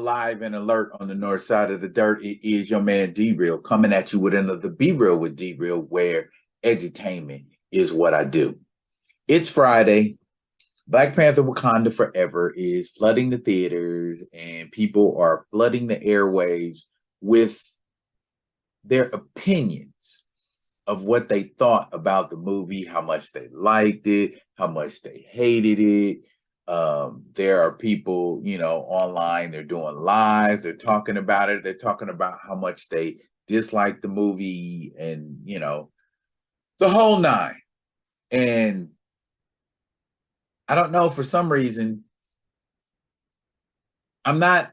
alive and alert on the north side of the dirt. It is your man D-Real coming at you with another Be Real with D-Real, where edutainment is what I do. It's Friday. Black Panther Wakanda Forever is flooding the theaters, and people are flooding the airwaves with their opinions of what they thought about the movie, how much they liked it, how much they hated it. There are people, online, they're doing lives, they're talking about it, they're talking about how much they dislike the movie and, the whole nine. And I don't know, for some reason, I'm not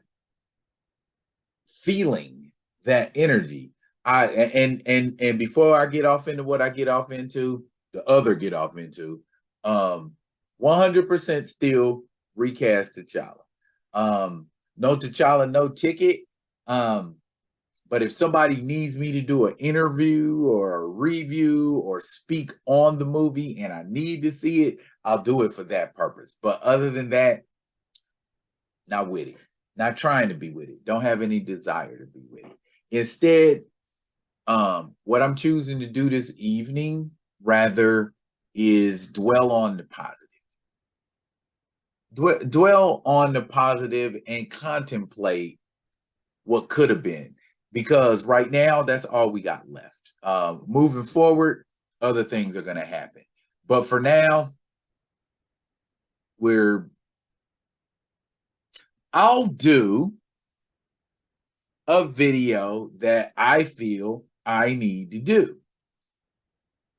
feeling that energy. And before I get off into what I get off into, the other get off into, 100% still recast T'Challa. No T'Challa, no ticket. But if somebody needs me to do an interview or a review or speak on the movie and I need to see it, I'll do it for that purpose. But other than that, not with it. Not trying to be with it. Don't have any desire to be with it. Instead, what I'm choosing to do this evening, rather, is dwell on the positive. Dwell on the positive and contemplate what could have been. Because right now, that's all we got left. Moving forward, other things are going to happen. But for now, I'll do a video that I feel I need to do.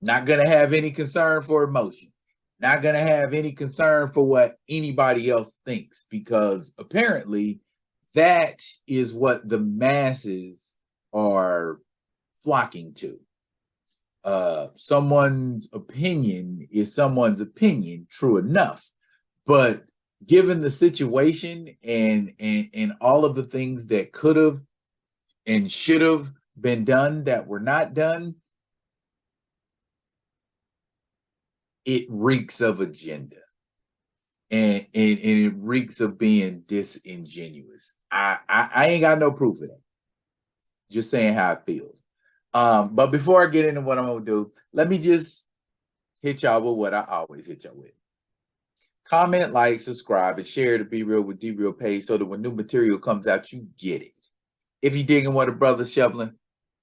Not going to have any concern for emotion. Not going to have any concern for what anybody else thinks, because apparently that is what the masses are flocking to. Someone's opinion is someone's opinion, true enough. But given the situation and all of the things that could have and should have been done that were not done, it reeks of agenda. And it reeks of being disingenuous. I ain't got no proof of that. Just saying how it feels. But before I get into what I'm gonna do, let me just hit y'all with what I always hit y'all with. Comment, like, subscribe, and share the Be Real with D-Real page so that when new material comes out, you get it. If you're digging what a brother's shoveling,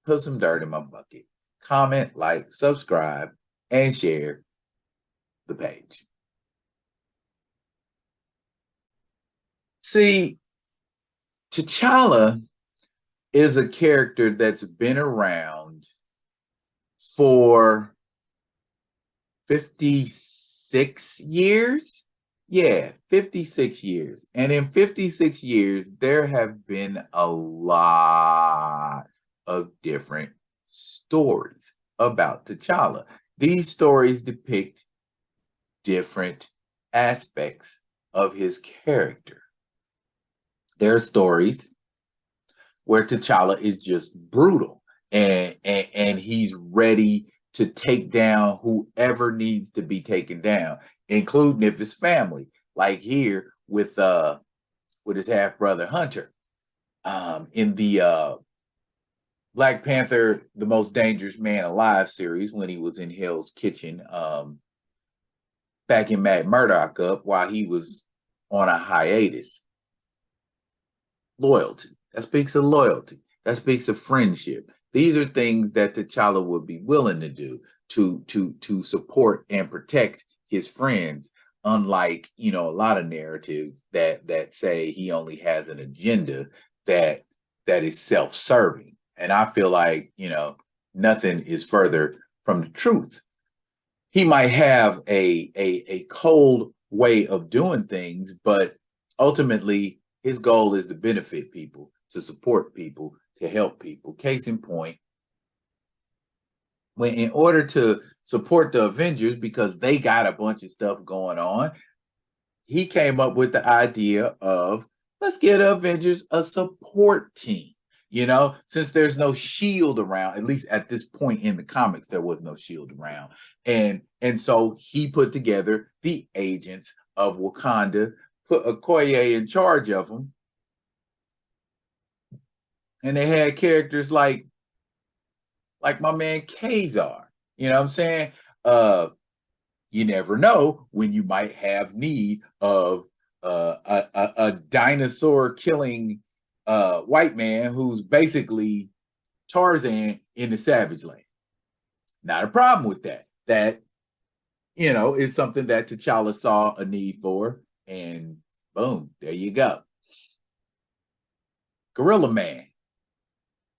put some dirt in my bucket. Comment, like, subscribe, and share the page. See, T'Challa is a character that's been around for 56 years. Yeah, 56 years. And in 56 years, there have been a lot of different stories about T'Challa. These stories depict different aspects of his character. There are stories where T'Challa is just brutal and he's ready to take down whoever needs to be taken down, including if it's family, like here with his half brother Hunter. In the Black Panther, the Most Dangerous Man Alive series, when he was in Hell's Kitchen, backing Matt Murdock up while he was on a hiatus. Loyalty. That speaks of loyalty. That speaks of friendship. These are things that T'Challa would be willing to do to support and protect his friends, unlike, a lot of narratives that say he only has an agenda that is self-serving. And I feel like, nothing is further from the truth. He might have a cold way of doing things, but ultimately his goal is to benefit people, to support people, to help people. Case in point, when in order to support the Avengers, because they got a bunch of stuff going on, he came up with the idea of, let's get Avengers a support team. Since there's no shield around, at least at this point in the comics, there was no shield around. And so he put together the agents of Wakanda, put Okoye in charge of them, And they had characters like my man Kazar. You know what I'm saying? You never know when you might have need of a dinosaur killing white man who's basically Tarzan in the Savage Land. Not a problem with that. That, is something that T'Challa saw a need for, and boom, there you go. Gorilla Man,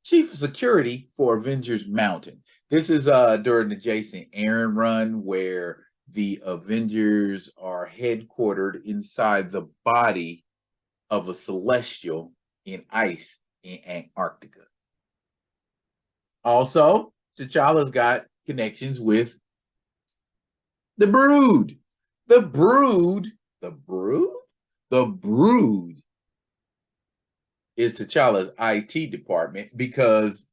Chief of Security for Avengers Mountain. This is during the Jason Aaron run where the Avengers are headquartered inside the body of a celestial in ice in Antarctica. Also, T'Challa's got connections with the Brood. The Brood, the Brood, the Brood is T'Challa's IT department because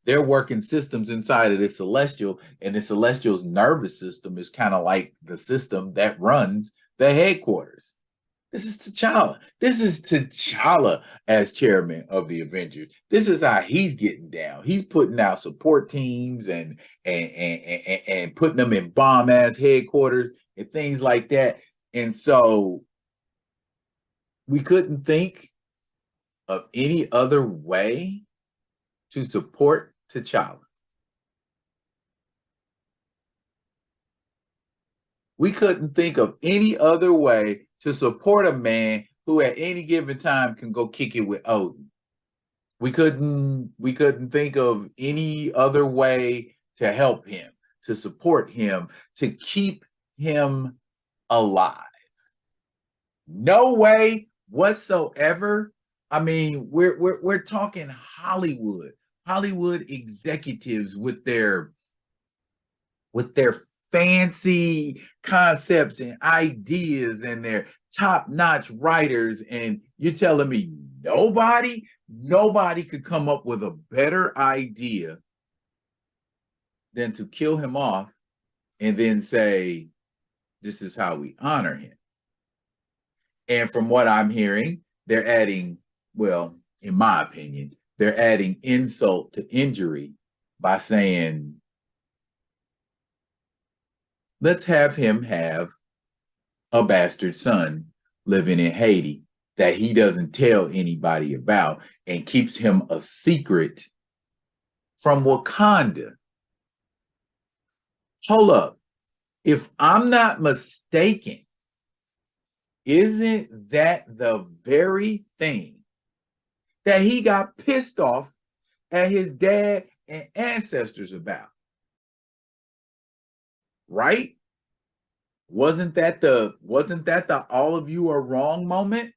they're working systems inside of this celestial, and the celestial's nervous system is kind of like the system that runs the headquarters. This is T'Challa. This is T'Challa as chairman of the Avengers. This is how he's getting down. He's putting out support teams and putting them in bomb ass headquarters and things like that. And so we couldn't think of any other way to support T'Challa. We couldn't think of any other way to support a man who at any given time can go kick it with Odin. We couldn't think of any other way to help him, to support him, to keep him alive. No way whatsoever. I mean, we're talking Hollywood executives with their fancy concepts and ideas and their top-notch writers, and you're telling me nobody could come up with a better idea than to kill him off and then say, this is how we honor him. And from what I'm hearing, they're adding, well, in my opinion, they're adding insult to injury by saying, let's have him have a bastard son living in Haiti that he doesn't tell anybody about and keeps him a secret from Wakanda. Hold up. If I'm not mistaken, isn't that the very thing that he got pissed off at his dad and ancestors about? Right? Wasn't that the all of you are wrong moment?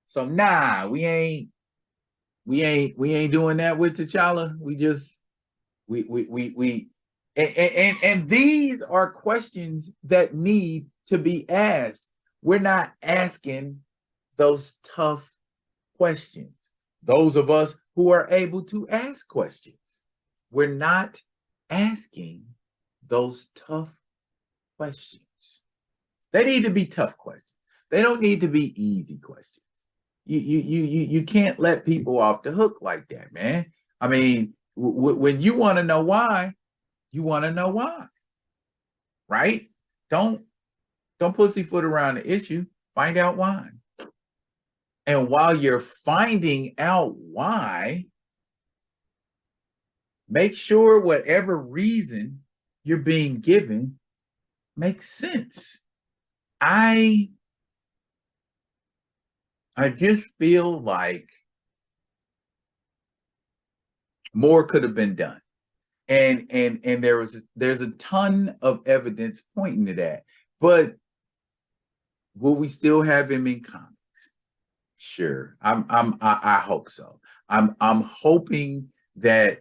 So nah, we ain't doing that with T'Challa. And these are questions that need to be asked. We're not asking those tough questions. Those of us who are able to ask questions, we're not asking those tough questions. They need to be tough questions. They don't need to be easy questions. You can't let people off the hook like that, man. I mean, when you want to know why, you want to know why, right? Don't pussyfoot around the issue. Find out why. And while you're finding out why, make sure whatever reason you're being given makes sense. I just feel like more could have been done. And there's a ton of evidence pointing to that. But will we still have him in comics? Sure. I hope so. I'm hoping that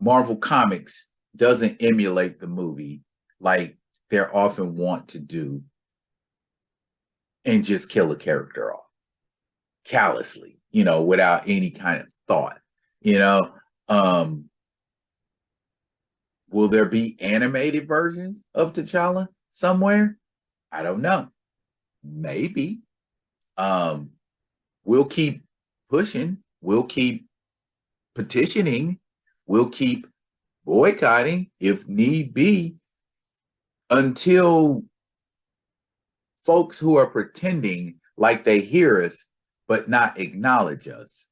Marvel Comics doesn't emulate the movie like they're often want to do and just kill a character off callously, without any kind of thought, Will there be animated versions of T'Challa somewhere? I don't know. Maybe. Um, we'll keep pushing. We'll keep petitioning. We'll keep boycotting if need be until folks who are pretending like they hear us but not acknowledge us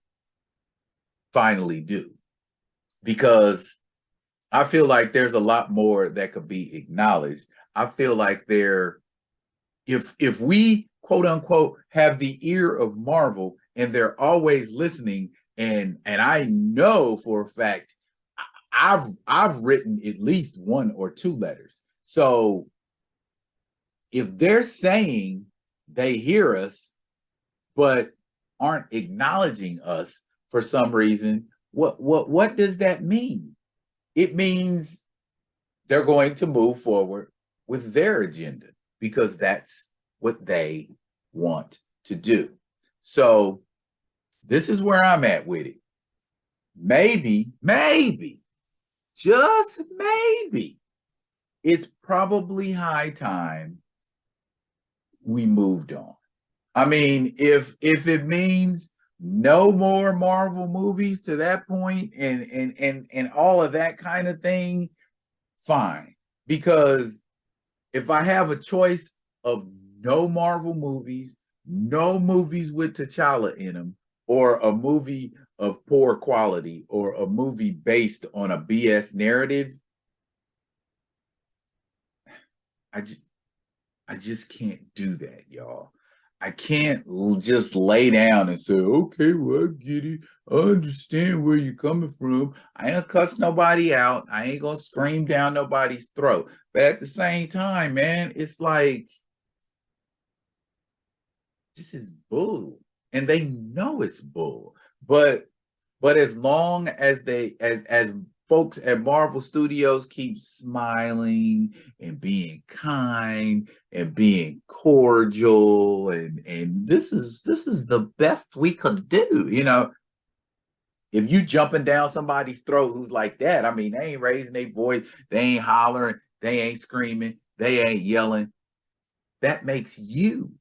finally do. Because I feel like there's a lot more that could be acknowledged. I feel like if we quote unquote have the ear of Marvel and they're always listening, and I know for a fact I've written at least one or two letters. So if they're saying they hear us but aren't acknowledging us for some reason, what does that mean? It means they're going to move forward with their agenda because that's what they want to do. So this is where I'm at with it. Maybe, just maybe, it's probably high time we moved on. I mean, if it means no more Marvel movies to that point and all of that kind of thing, fine. Because if I have a choice of no Marvel movies, no movies with T'Challa in them, or a movie of poor quality, or a movie based on a BS narrative, I just can't do that, y'all. I can't just lay down and say, okay, well, I get it. I understand where you're coming from. I ain't cuss nobody out. I ain't gonna scream down nobody's throat. But at the same time, man, it's like, this is bull. And they know it's bull. But as long as they as folks at Marvel Studios keep smiling and being kind and being cordial, and this is the best we could do, you know. If you jumping down somebody's throat who's like that, I mean, they ain't raising their voice, they ain't hollering, they ain't screaming, they ain't yelling. That makes you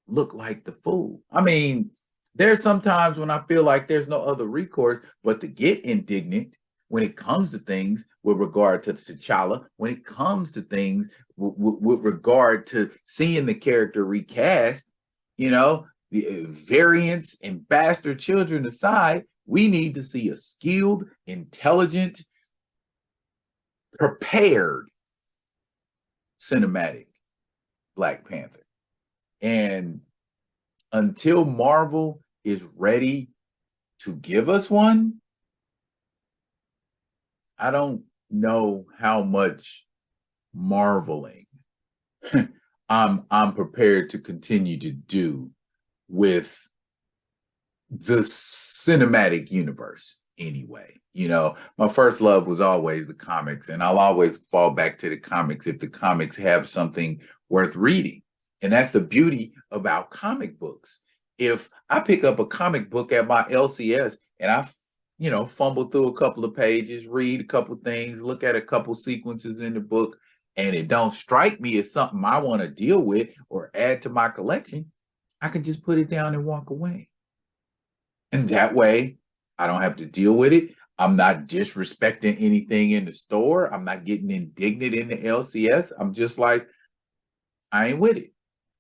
look like the fool. I mean, there's sometimes when I feel like there's no other recourse but to get indignant when it comes to things with regard to T'Challa, when it comes to things with regard to seeing the character recast, you know, the variants and bastard children aside, we need to see a skilled, intelligent, prepared cinematic Black Panther. And until Marvel is ready to give us one, I don't know how much marveling I'm prepared to continue to do with the cinematic universe anyway. You know, my first love was always the comics, and I'll always fall back to the comics if the comics have something worth reading. And that's the beauty about comic books. If I pick up a comic book at my LCS and I, fumble through a couple of pages, read a couple of things, look at a couple sequences in the book, and it don't strike me as something I want to deal with or add to my collection, I can just put it down and walk away. And that way, I don't have to deal with it. I'm not disrespecting anything in the store. I'm not getting indignant in the LCS. I'm just like, I ain't with it.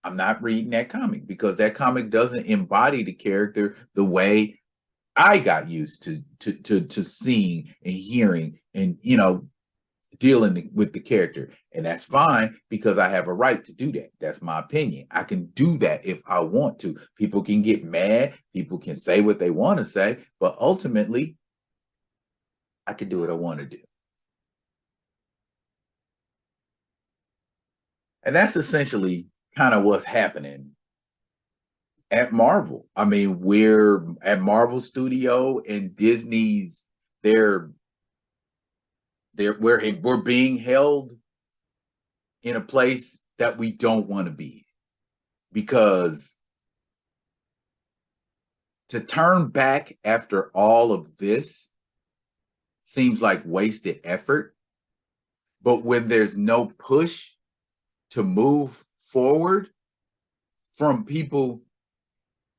I'm not reading that comic because that comic doesn't embody the character the way I got used to seeing and hearing and dealing with the character. And that's fine because I have a right to do that. That's my opinion. I can do that if I want to. People can get mad. People can say what they want to say. But ultimately, I can do what I want to do. And that's essentially kind of what's happening at Marvel. I mean, we're at Marvel Studio and Disney's, we're being held in a place that we don't want to be, because to turn back after all of this seems like wasted effort. But when there's no push to move forward from people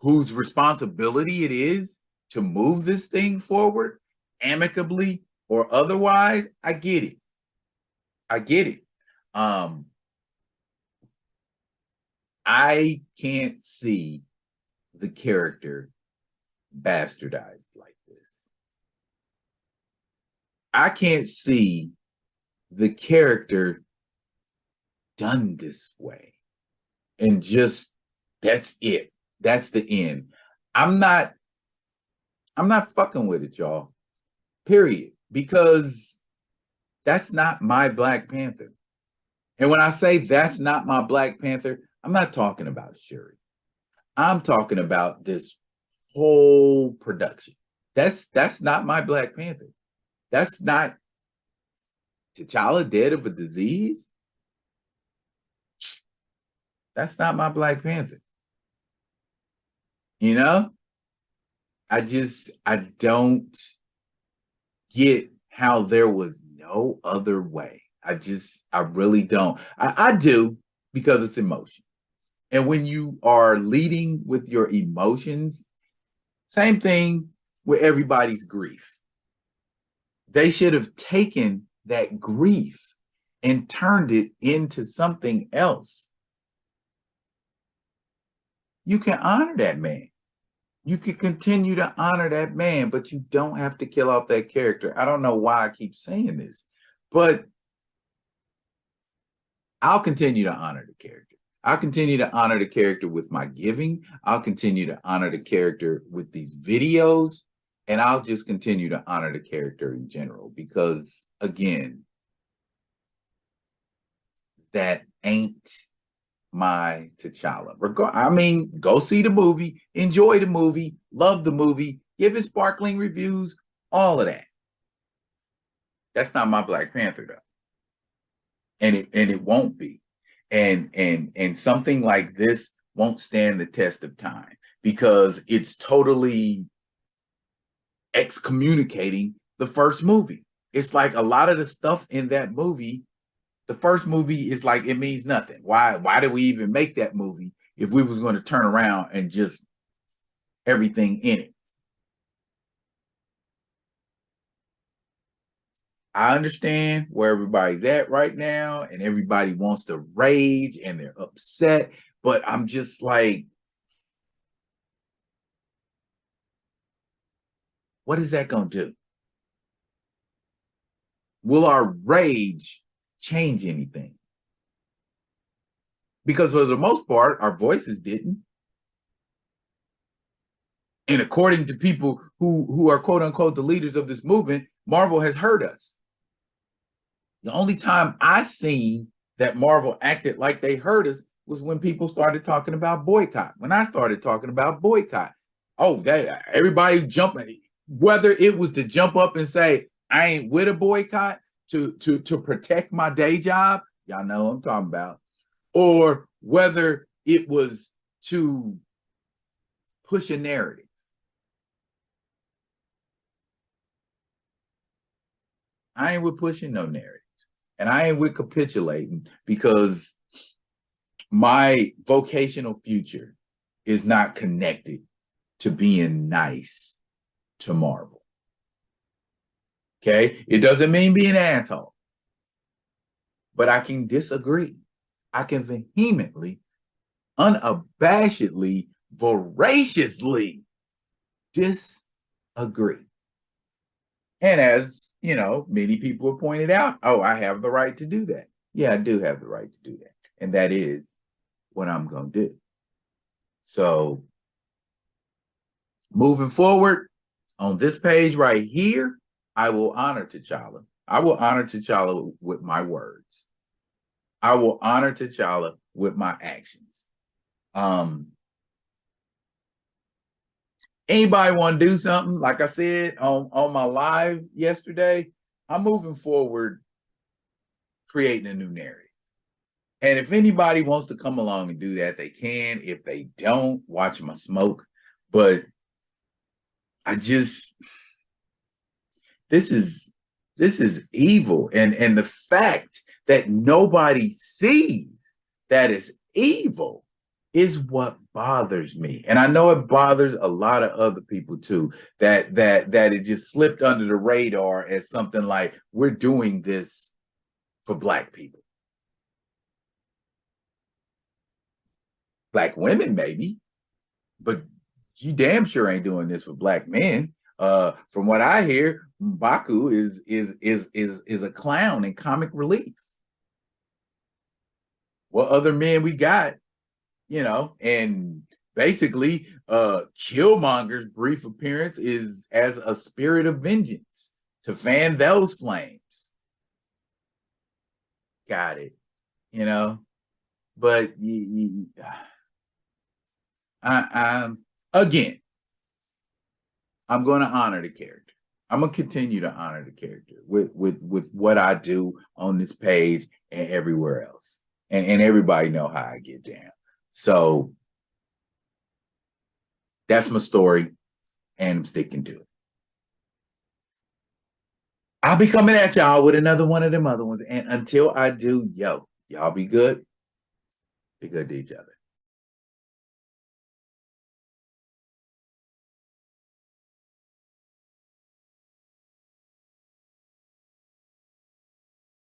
whose responsibility it is to move this thing forward, amicably or otherwise, I get it. I get it. I can't see the character bastardized like this. I can't see the character done this way. And just that's it. That's the end. I'm not fucking with it, y'all. Period. Because that's not my Black Panther. And when I say that's not my Black Panther, I'm not talking about Shuri. I'm talking about this whole production. That's not my Black Panther. That's not T'Challa dead of a disease. That's not my Black Panther. You know? I don't get how there was no other way. I really don't. I do, because it's emotion. And when you are leading with your emotions, same thing with everybody's grief. They should have taken that grief and turned it into something else. You can honor that man. You can continue to honor that man, but you don't have to kill off that character. I don't know why I keep saying this, but I'll continue to honor the character. I'll continue to honor the character with my giving. I'll continue to honor the character with these videos. And I'll just continue to honor the character in general, because, again, that ain't my T'Challa. I mean, go see the movie, enjoy the movie, love the movie, give it sparkling reviews, all of that. That's not my Black Panther, though. And it won't be. And something like this won't stand the test of time, because it's totally excommunicating the first movie. It's like a lot of the stuff in that movie, the first movie, is like, it means nothing. Why did we even make that movie if we was going to turn around and just everything in it? I understand where everybody's at right now, and everybody wants to rage and they're upset, but I'm just like, what is that going to do? Will our rage change anything? Because for the most part, our voices didn't. And according to people who are quote unquote the leaders of this movement, Marvel has heard us. The only time I seen that Marvel acted like they heard us was when people started talking about boycott. When I started talking about boycott, everybody jumping, whether it was to jump up and say, I ain't with a boycott to protect my day job, y'all know what I'm talking about, or whether it was to push a narrative. I ain't with pushing no narrative. And I ain't with capitulating, because my vocational future is not connected to being nice to Marvel. Okay? It doesn't mean be an asshole. But I can disagree. I can vehemently, unabashedly, voraciously disagree. And as, you know, many people have pointed out, I have the right to do that. Yeah, I do have the right to do that. And that is what I'm going to do. So moving forward on this page right here, I will honor T'Challa. I will honor T'Challa with my words. I will honor T'Challa with my actions. Anybody want to do something? Like I said on my live yesterday, I'm moving forward, creating a new narrative. And if anybody wants to come along and do that, they can. If they don't, watch my smoke. But this is This is evil. And the fact that nobody sees that is evil is what bothers me. And I know it bothers a lot of other people too, that it just slipped under the radar as something like we're doing this for Black people. Black women, maybe, but you damn sure ain't doing this for Black men. From what I hear, M'Baku is a clown and comic relief. What other men we got, and basically Killmonger's brief appearance is as a spirit of vengeance to fan those flames. Got it, you know. But again, I'm going to honor the character. I'm going to continue to honor the character with what I do on this page and everywhere else. And everybody know how I get down. So that's my story, and I'm sticking to it. I'll be coming at y'all with another one of them other ones. And until I do, y'all be good. Be good to each other.